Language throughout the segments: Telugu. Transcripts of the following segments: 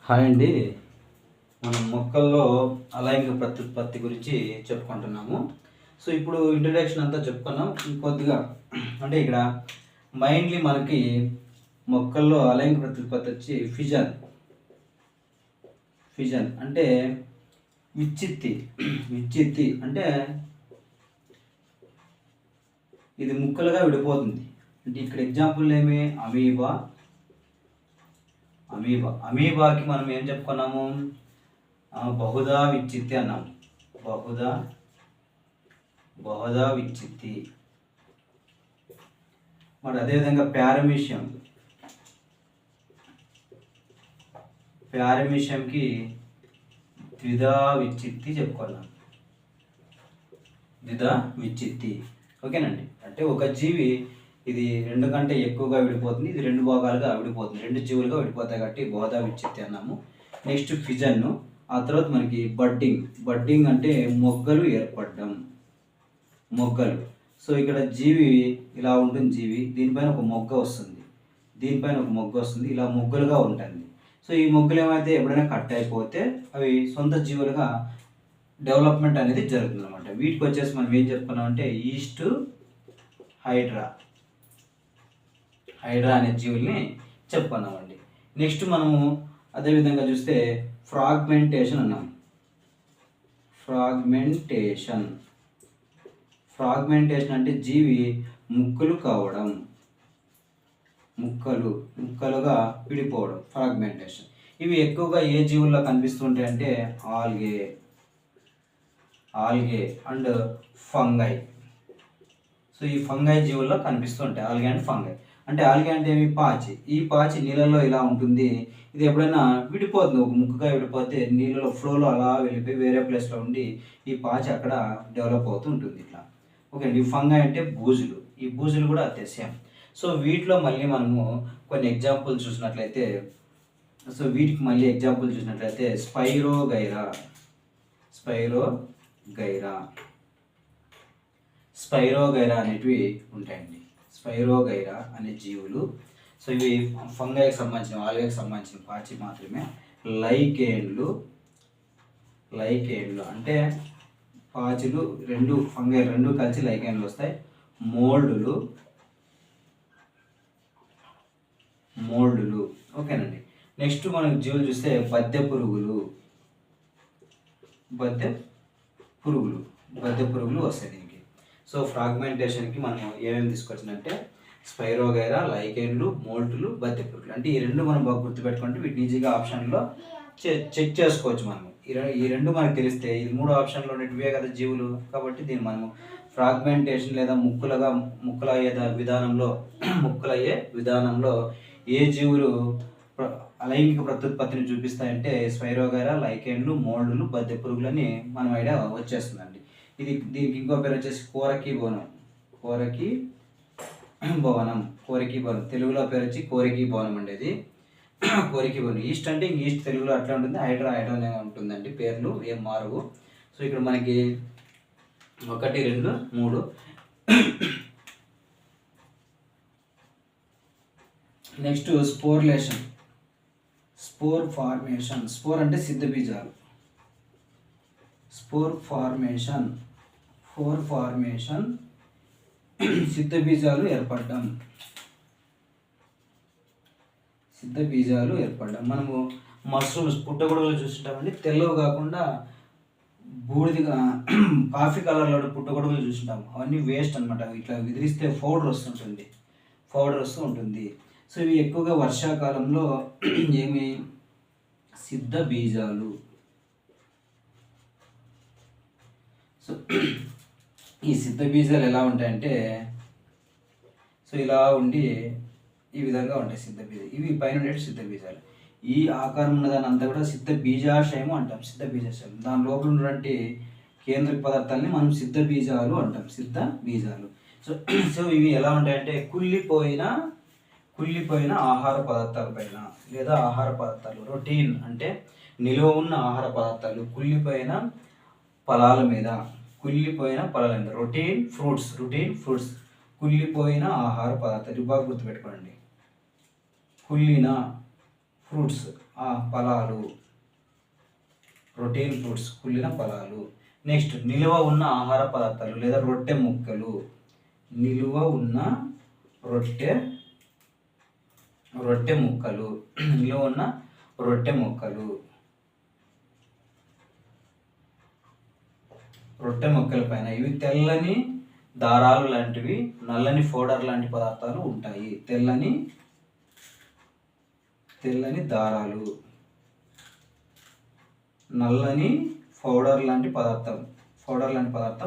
హాయ్ అండి. మనం మొక్కల్లో అలైంగిక ప్రత్యుత్పత్తి గురించి చెప్పుకుంటున్నాము. సో ఇప్పుడు ఇంట్రడక్షన్ అంతా చెప్పుకున్నాం. ఇంకొద్దిగా అంటే ఇక్కడ మైన్లీ మనకి మొక్కల్లో అలైంగిక ప్రత్యుత్పత్తి వచ్చి ఫిజన్ అంటే విచ్చిత్తి అంటే ఇది ముక్కలుగా విడిపోతుంది. అంటే ఇక్కడ ఎగ్జాంపుల్ ఏమి అమీబాకి మనం ఏం చెప్పుకున్నాము, బహుదా విచ్చిత్తి అన్నాము. బహుదా విచ్చిత్తి. మరి అదేవిధంగా ప్యారమీషియంకి ద్విధా విచ్చిత్తి చెప్పుకున్నాం. ద్విధా విచ్చిత్తి. ఓకేనండి. అంటే ఒక జీవి ఇది రెండు కంటే ఎక్కువగా విడిపోతుంది, ఇది రెండు భాగాలుగా విడిపోతుంది, రెండు జీవులుగా విడిపోతాయి కాబట్టి బహుదా విచ్చిత్తి అన్నాము. నెక్స్ట్ ఫిజన్ను. ఆ తర్వాత మనకి బడ్డింగ్ అంటే మొగ్గలు ఏర్పడడం. సో ఇక్కడ జీవి ఇలా ఉంటుంది. దీనిపైన ఒక మొగ్గ వస్తుంది, ఇలా మొగ్గలుగా ఉంటుంది. సో ఈ మొగ్గలు ఏమైతే ఎప్పుడైనా కట్ అయిపోతే అవి సొంత జీవులుగా డెవలప్మెంట్ అనేది జరుగుతుంది అనమాట. వీటికి వచ్చేసి మనం ఏం చెప్పుకున్నామంటే ఈస్ట్ హైడ్రా అనే జీవుల్ని చెప్పుకున్నామండి. నెక్స్ట్ మనము అదేవిధంగా చూస్తే ఫ్రాగ్మెంటేషన్ అన్నాం. ఫ్రాగ్మెంటేషన్ అంటే జీవి ముక్కలు కావడం, ముక్కలుగా విడిపోవడం, ఫ్రాగ్మెంటేషన్. ఇవి ఎక్కువగా ఏ జీవుల్లో కనిపిస్తుంటాయంటే ఆల్గే అండ్ ఫంగై. సో ఈ ఫంగై జీవుల్లో కనిపిస్తుంటాయి, ఆల్గే అండ్ ఫంగై. అంటే ఆల్గే అంటే ఏమి, ఈ పాచి నీళ్ళల్లో ఇలా ఉంటుంది. ఇది ఎప్పుడైనా విడిపోతుంది, ఒక ముక్కగా విడిపోతే నీళ్ళలో ఫ్లోలో అలా వెళ్ళిపోయి వేరే ప్లేస్లో ఉండి ఈ పాచి అక్కడ డెవలప్ అవుతూ ఉంటుంది ఇట్లా. ఓకే అండి. ఈ ఫంగై అంటే బూజులు. ఈ బూజులు కూడా అంతే సేమ్. సో వీటిలో మళ్ళీ మనము కొన్ని ఎగ్జాంపుల్ చూసినట్లయితే, స్పైరోగైరా అనేటివి ఉంటాయండి. స్పైరోగైరా అనే జీవులు. సో ఇవి ఫంగైకి సంబంధించిన, ఆల్గేకి సంబంధించిన పాచి మాత్రమే. లైకేన్లు అంటే పాచులు రెండు, ఫంగై రెండు కలిసి లైకేన్లు వస్తాయి. మోల్డులు. ఓకేనండి. నెక్స్ట్ మనకు జీవులు చూస్తే బద్దె పురుగులు వస్తాయి దీనికి. సో ఫ్రాగ్మెంటేషన్కి మనం ఏమేమి తీసుకొచ్చిందంటే స్పైరోగైరా, లైకేన్లు, మోల్టులు, బద్దె పురుగులు. అంటే ఈ రెండు మనం బాగా గుర్తుపెట్టుకుంటే వీటిని ఈజీగా ఆప్షన్లో చెక్ చేసుకోవచ్చు మనము. ఈ రెండు మనకు తెలిస్తే, ఇది మూడు ఆప్షన్లో ఉన్నటివే కదా జీవులు, కాబట్టి దీన్ని మనము ఫ్రాగ్మెంటేషన్ లేదా ముక్కలయ్యే విధానంలో ఏ జీవులు అలైంగిక ప్రత్యుత్పత్తిని చూపిస్తాయంటే స్పైరోగైరా, లైకేన్లు, మోల్డులు, బద్దె పురుగులని మనం ఐడియా వచ్చేస్తుందండి. దీనికి ఇంకో పేరు వచ్చేసి కోరకీ భవనం. తెలుగులో పేరు వచ్చి కోరకీ భవనం అండి. ఇది కోరకీ భవనం. ఈస్ట్ అంటే ఈస్ట్ తెలుగులో అట్లా ఉంటుంది, హైడ్రా అనే ఉంటుందండి. పేర్లు ఏం మారవు. సో ఇక్కడ మనకి 1, 2, 3. Next spore formation. స్పోర్ అంటే సిద్ధ బీజాలు. సిద్ధ బీజాలు ఏర్పడడం. మనము మష్రూమ్స్, పుట్టగొడుగులు చూస్తుంటామండి. తెల్లవి కాకుండా బూడిదిగా కాఫీ కలర్లో పుట్టగొడుగులు చూస్తుంటాము. అవన్నీ వేస్ట్ అనమాట. ఇట్లా విదిరిస్తే పౌడర్ వస్తూ ఉంటుంది. సో ఇవి ఎక్కువగా వర్షాకాలంలో సిద్ధ బీజాలు. సో ఈ సిద్ధ బీజాలు ఎలా ఉంటాయంటే, సో ఇలా ఉండి ఈ విధంగా ఉంటాయి సిద్ధ బీజాలు. ఇవి పైన ఉండే సిద్ధ బీజాలు. ఈ ఆకారం ఉన్నదాన్ని అంతా కూడా సిద్ధ బీజాశయము అంటాం. దాని లోపల ఉన్నటువంటి కేంద్రక పదార్థాలని మనం సిద్ధ బీజాలు అంటాం. సో ఇవి ఎలా ఉంటాయంటే కుళ్ళిపోయిన ఆహార పదార్థాల పైన, లేదా ఆహార పదార్థాలు, రొటీన్ అంటే నిలువ ఉన్న ఆహార పదార్థాలు, కుళ్ళిపోయిన ఫలాల మీద, రొటీన్ ఫ్రూట్స్, కుళ్ళిపోయిన ఆహార పదార్థాలు బాగా గుర్తుపెట్టుకోండి. కుళ్ళిన ఫ్రూట్స్, ఫలాలు, ప్రోటీన్ ఫ్రూట్స్, కుళ్ళిన ఫలాలు. నెక్స్ట్ నిల్వ ఉన్న ఆహార పదార్థాలు లేదా రొట్టె ముక్కలు, నిల్వ ఉన్న రొట్టె ముక్కలు, నిల్వ ఉన్న రొట్టె ముక్కలు, రొట్టె ముక్కల పైన ఇవి తెల్లని దారాలు లాంటివి, నల్లని పౌడర్ లాంటి పదార్థాలు ఉంటాయి. తెల్లని దారాలు, నల్లని పౌడర్ లాంటి పదార్థం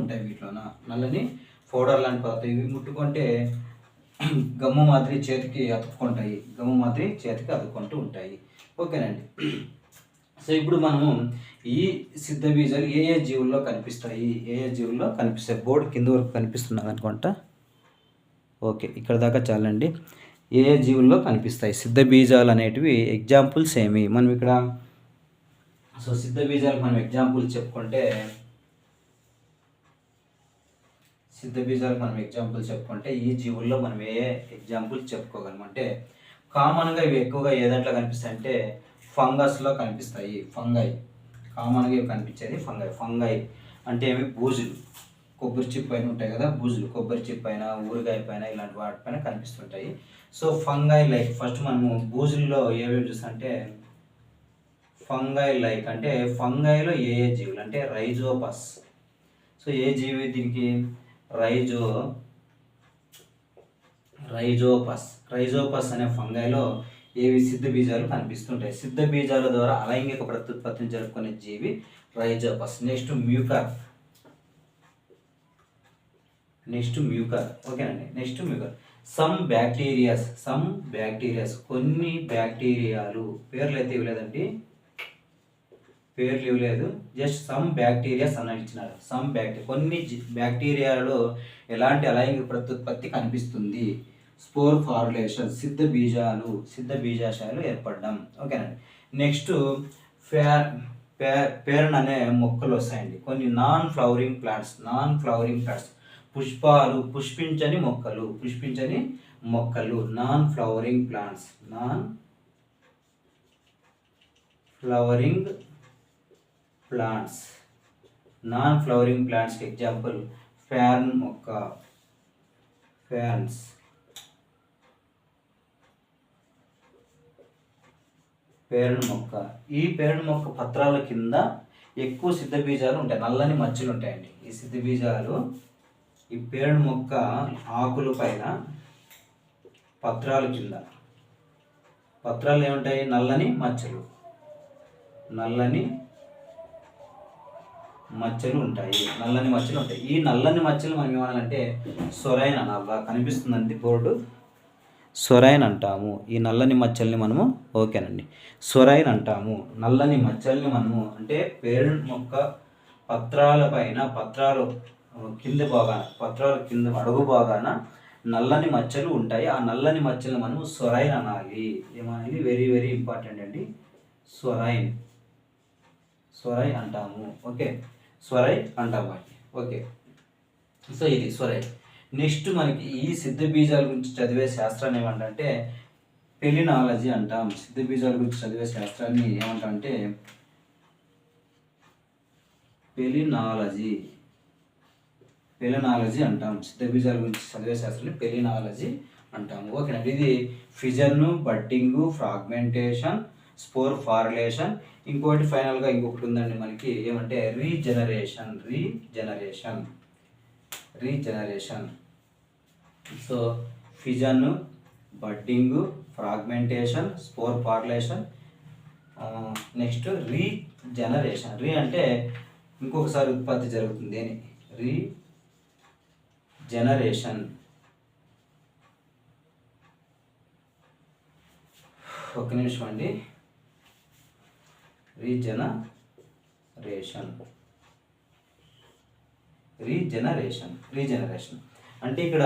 ఉంటాయి వీటిలోన. నల్లని పౌడర్ లాంటి పదార్థం ఇవి ముట్టుకుంటే గమ్ము మాదిరి చేతికి అతుక్కుంటూ ఉంటాయి. ఓకేనండి. సో ఇప్పుడు మనము ఈ సిద్ధ బీజాలు ఏ జీవుల్లో కనిపిస్తాయి, బోర్డు కింద వరకు కనిపిస్తున్నది అనుకుంటా. ఓకే, ఇక్కడ దాకా చాలండి. ఏ జీవుల్లో కనిపిస్తాయి సిద్ధ బీజాలు అనేటివి ఎగ్జాంపుల్స్ ఏమి మనం ఇక్కడ. సో సిద్ధ బీజాలకు మనం ఎగ్జాంపుల్స్ చెప్పుకుంటే ఈ జీవుల్లో మనం ఏ ఎగ్జాంపుల్స్ చెప్పుకోగలం అంటే, కామన్గా ఇవి ఎక్కువగా ఏ దాంట్లో కనిపిస్తాయి అంటే ఫంగస్లో కనిపిస్తాయి. కామన్గా ఇవి కనిపించేది ఫంగై అంటే ఏమి, బూజులు, కొబ్బరి చిప్ పైన ఉంటాయి కదా బూజులు, కొబ్బరి చిప్ పైన, ఊరగాయ పైన, ఇలాంటి వాటిపైన కనిపిస్తుంటాయి. సో ఫంగై లైక్ ఫస్ట్ మనము బూజుల్లో ఏమేమి చూస్తుంటే ఫంగై లైక్ అంటే ఫంగైలో ఏ జీవులు అంటే రైజోపస్. సో ఏ జీవి దీనికి రైజోపస్ అనే ఫంగైలో ఏవి సిద్ధ బీజాలు కనిపిస్తుంటాయి. సిద్ధ బీజాల ద్వారా అలైంగిక ప్రత్యుత్పత్తిని జరుపుకునే జీవి రైజోపస్. Next mucor. ఓకేనండి. Next mucor. సమ్ బ్యాక్టీరియాస్ కొన్ని బ్యాక్టీరియాలు, పేర్లు అయితే ఇవ్వలేదండి, పేర్లు ఇవ్వలేదు, జస్ట్ సమ్ బ్యాక్టీరియాస్ అని ఇచ్చినారు. కొన్ని బ్యాక్టీరియాలలో ఎలాంటి అలైంగిక ప్రత్యుత్పత్తి కనిపిస్తుంది. స్పోర్ ఫార్ములేషన్, సిద్ధ బీజాశయాలు ఏర్పడడం. ఓకేనండి. నెక్స్ట్ పేరన్ అనే మొక్కలు వస్తాయండి. కొన్ని నాన్ ఫ్లవరింగ్ ప్లాంట్స్, పుష్పించని మొక్కలు, నాన్ ఫ్లవరింగ్ ప్లాంట్స్కి ఎగ్జాంపుల్ ఫ్యాన్ మొక్క, ఈ పేరణ మొక్క పత్రాల కింద ఎక్కువ సిద్ధ బీజాలు ఉంటాయి, నల్లని మచ్చలు ఉంటాయండి. ఈ సిద్ధ బీజాలు ఈ పేరణ మొక్క ఆకుల పైన పత్రాలు ఏముంటాయి, నల్లని మచ్చలు ఉంటాయి. ఈ నల్లని మచ్చలు మనం ఏమనాలంటే సొరైన్ అనాలా. కనిపిస్తుందండి బోర్డు, సొరైన్ అంటాము ఈ నల్లని మచ్చల్ని మనము. ఓకేనండి, సొరైన్ అంటాము నల్లని మచ్చల్ని మనము. అంటే పేరణ మొక్క పత్రాలు కింద అడుగు భాగాన నల్లని మచ్చలు ఉంటాయి. ఆ నల్లని మచ్చలు మనము సొరైన్ అనాలి. ఏమనాలి, వెరీ వెరీ ఇంపార్టెంట్ అండి, సొరైన్ అంటాము. ఓకే, సొరైన్ అంటాము వాటిని. ఓకే, సో ఇది సొరైన్. నెక్స్ట్ మనకి ఈ సిద్ధ బీజాల గురించి చదివే శాస్త్రాన్ని ఏమంటే పెలినాలజీ అంటాం. సిద్ధ బీజాల గురించి చదివే శాస్త్రాన్ని ఏమంటామంటే పెలినాలజీ అంటాం. సిద్ధ బీజాల గురించి చదివే శాస్త్రాన్ని పెలినాలజీ అంటాము. ఓకేనండి. ఇది fission, budding, fragmentation, spore formulation, ఇంకొకటి ఫైనల్గా ఇంకొకటి ఉందండి మనకి ఏమంటే regeneration. So fission, budding, fragmentation, spore formulation, next regeneration. అంటే ఇంకొకసారి ఉత్పత్తి జరుగుతుంది అని రీజనరేషన్. ఒక్క నిమిషం అండి. రీజనరేషన్ అంటే ఇక్కడ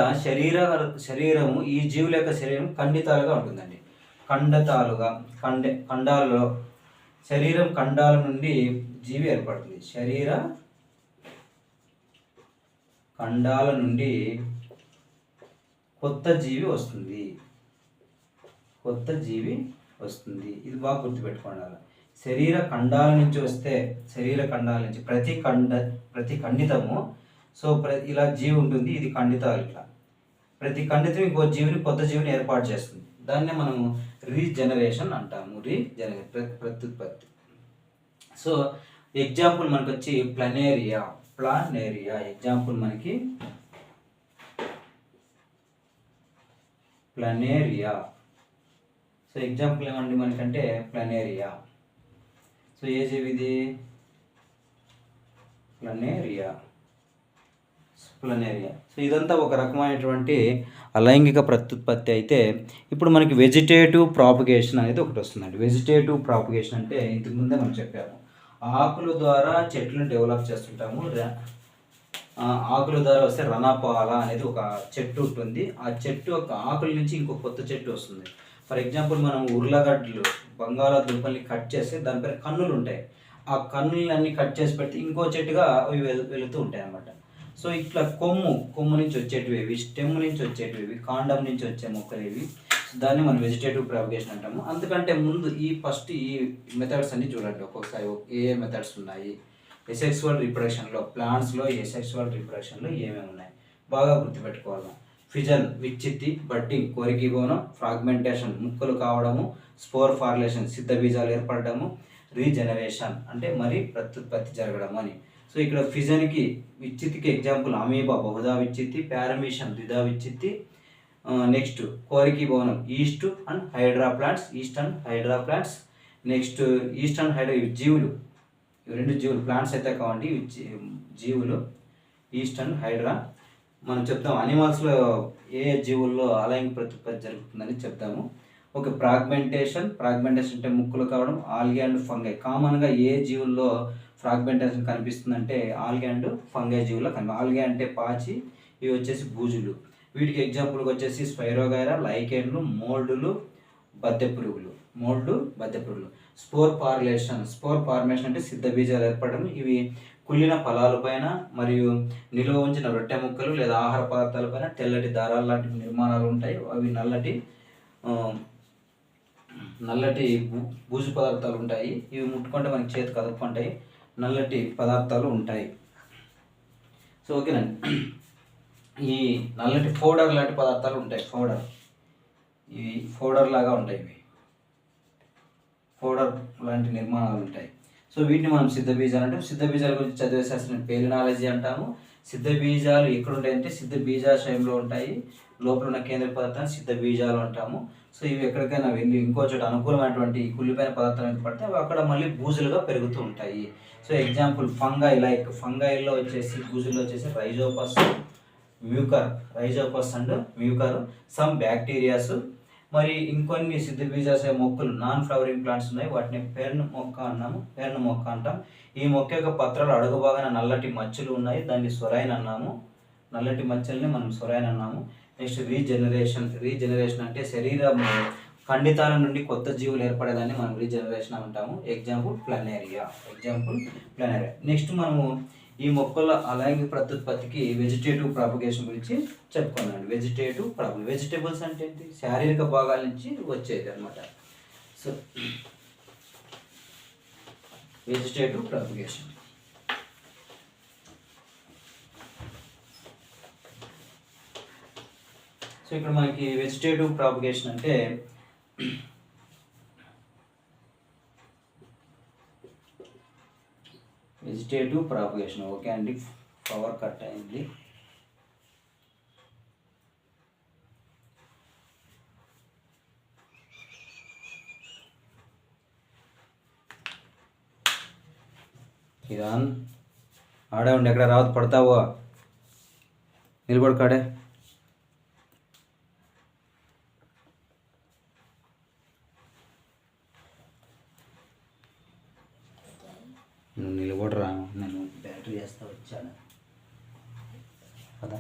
శరీరము ఈ జీవుల యొక్క శరీరం ఖండితాలుగా ఉంటుందండి. ఖండాలలో శరీరం ఖండాల నుండి జీవి ఏర్పడుతుంది. శరీర ఖండాల నుండి కొత్త జీవి వస్తుంది. వస్తుంది. ఇది బాగా గుర్తుపెట్టుకోండి. అలా శరీర ఖండాల నుంచి వస్తే శరీర ఖండాల నుంచి ప్రతి ఖండితము ఇలా జీవి ఉంటుంది. ఇది ఖండితాలు. ఇట్లా ప్రతి ఖండితం ఇంకో జీవిని కొత్త జీవిని ఏర్పాటు చేస్తుంది. దాన్నే మనము రీజనరేషన్ అంటాము. ప్రత్యుత్పత్తి. సో ఎగ్జాంపుల్ మనకు వచ్చి ప్లానేరియా ఎగ్జాంపుల్ మనకి ప్లానేరియా. సో ఎగ్జాంపుల్ ఏమండి మనకంటే ప్లానేరియా. సో ఏ జీవిది? ప్లానేరియా. సో ఇదంతా ఒక రకమైనటువంటి అలైంగిక ప్రత్యుత్పత్తి అయితే, ఇప్పుడు మనకి వెజిటేటివ్ ప్రాపగేషన్ అనేది ఒకటి వస్తుందండి. వెజిటేటివ్ ప్రాపగేషన్ అంటే ఇంతకుముందే మనం చెప్పాము, ఆకుల ద్వారా చెట్లను డెవలప్ చేస్తుంటాము. ఆకుల ద్వారా వస్తే రణపాల అనేది ఒక చెట్టు ఉంటుంది. ఆ చెట్టు యొక్క ఆకుల నుంచి ఇంకో కొత్త చెట్టు వస్తుంది. ఫర్ ఎగ్జాంపుల్ మనం ఉర్లగడ్డలు, బంగాళాదుంపల్ని కట్ చేస్తే దానిపైన కన్నులు ఉంటాయి. ఆ కన్నులన్నీ కట్ చేసి పెడితే ఇంకో చెట్టుగా అవి వెళుతూ ఉంటాయి అన్నమాట. సో ఇట్లా కొమ్ము నుంచి వచ్చేటివి, స్టెమ్ నుంచి వచ్చేటివి, కాండం నుంచి వచ్చే మొక్కలు ఇవి. దాన్ని మనం వెజిటేటివ్ ప్రాపగేషన్ అంటాము. అందుకంటే ముందు ఈ మెథడ్స్ అన్ని చూడండి ఒక్కొక్కసారి ఏ మెథడ్స్ ఉన్నాయి. ఎసెక్సువల్ రీప్రొడక్షన్లో, ప్లాంట్స్లో ఎసెక్సువల్ రీప్రొడక్షన్లో ఏమేమి ఉన్నాయి బాగా గుర్తుపెట్టుకోవాలి. ఫిజన్ విచ్చిత్తి, బడ్డింగ్ కోరికీభవనం, ఫ్రాగ్మెంటేషన్ ముక్కలు కావడము, స్పోర్ ఫార్లేషన్ సిద్ధ బీజాలు ఏర్పడము, రీజనరేషన్ అంటే మరి ప్రత్యుత్పత్తి జరగడం అని. సో ఇక్కడ ఫిజన్కి విచ్చిత్తికి ఎగ్జాంపుల్ అమీబా బహుదా విచ్చిత్తి, పారమీషన్ ద్విధా విచ్చిత్తి. నెక్స్ట్ కోరికీభవనం yeast and hydra plants. Next yeast and hydra ఇవి జీవులు, ఇవి రెండు జీవులు, ప్లాంట్స్ అయితే కావండి, జీవులు ఈస్ట్ అండ్ హైడ్రా. మనం చెప్తాం అనిమల్స్లో ఏ జీవుల్లో అలైంగిక ప్రత్యుత్పత్తి జరుగుతుందని చెప్తాము. ఓకే. ఫ్రాగ్మెంటేషన్ అంటే ముక్కలు కావడం. ఆల్గే అండ్ ఫంగై కామన్గా ఏ జీవుల్లో ఫ్రాగ్మెంటేషన్ కనిపిస్తుందంటే ఆల్గే అండ్ ఫంగై జీవుల్లో ఆల్గే అంటే పాచి, ఇవి వచ్చేసి బూజులు. వీటికి ఎగ్జాంపుల్గా వచ్చేసి స్పైరోగైరా, లైకెన్లు, మోల్డ్ బద్దె పురుగులు. స్పోర్ ఫార్మేషన్ అంటే సిద్ధ బీజాలు ఏర్పడడం. ఇవి కుళ్ళిన ఫలాలపైన మరియు నిల్వ ఉంచిన రొట్టె ముక్కలు లేదా ఆహార పదార్థాలపైన తెల్లటి దారాలు లాంటి నిర్మాణాలు ఉంటాయి. అవి నల్లటి బూజు పదార్థాలు ఉంటాయి. ఇవి ముట్టుకుంటే మనకి చేతి కదుపుకుంటాయి. నల్లటి పదార్థాలు ఉంటాయి. సో ఓకేనండి. ఈ నల్లటి పౌడర్ లాంటి పదార్థాలు ఉంటాయి. ఇవి పౌడర్ లాగా ఉంటాయి. ఇవి పౌడర్ లాంటి నిర్మాణాలు ఉంటాయి. సో వీటిని మనం సిద్ధ బీజాలు అంటే, సిద్ధ బీజాల గురించి చదివే శాస్త్రం పేలినాలజీ అంటాము. సిద్ధ బీజాలు ఎక్కడ ఉంటాయంటే సిద్ధ బీజాశయంలో ఉంటాయి. లోపల ఉన్న కేంద్ర పదార్థాన్ని సిద్ధ బీజాలు అంటాము. సో ఇవి ఎక్కడికైనా వెళ్ళి ఇంకో చోట అనుకూలమైనటువంటి కుళ్ళిపోయిన పదార్థాలు పడితే అవి అక్కడ మళ్ళీ బూజులుగా పెరుగుతూ ఉంటాయి. సో ఎగ్జాంపుల్ ఫంగైలో వచ్చేసి బూజుల్లో వచ్చేసి Rhizopus and Mucor, some bacterias. మరి ఇంకొన్ని సిద్ధ బీజాశయ మొక్కలు నాన్ ఫ్లవరింగ్ ప్లాంట్స్ ఉన్నాయి. వాటిని పేర్ను మొక్క అంటాం. ఈ మొక్క యొక్క పత్రాలు అడుగు భాగాన నల్లటి మచ్చలు ఉన్నాయి. దాన్ని సొరైన్ అన్నాము. నల్లటి మచ్చల్ని మనం సొరైన్ అన్నాము. నెక్స్ట్ రీజనరేషన్ అంటే శరీరం ఖండితాల నుండి కొత్త జీవులు ఏర్పడేదాన్ని మనం రీజనరేషన్ అంటాము. ఎగ్జాంపుల్ ప్లానేరియా. నెక్స్ట్ మనము ఈ మొక్కల అలైంగిక ప్రత్యుత్పత్తికి వెజిటేటివ్ ప్రాపగేషన్ గురించి చెప్పుకున్నాను. వెజిటేబుల్స్ అంటే ఏంటి? శారీరక భాగాల నుంచి వచ్చేది అనమాట. So vegetative propagation. సో ఇక్కడ మనకి వెజిటేటివ్ ప్రాపగేషన్ అంటే ఓకే అండి, పవర్ కట్ అయింది. కిరణ్ ఆడే ఉండి ఎక్కడ రావద్దు, పడతావో, నిలబడు కాడే. నువ్వు నిలబడరా, నేను బ్యాటరీ చేస్తా వచ్చాను కదా.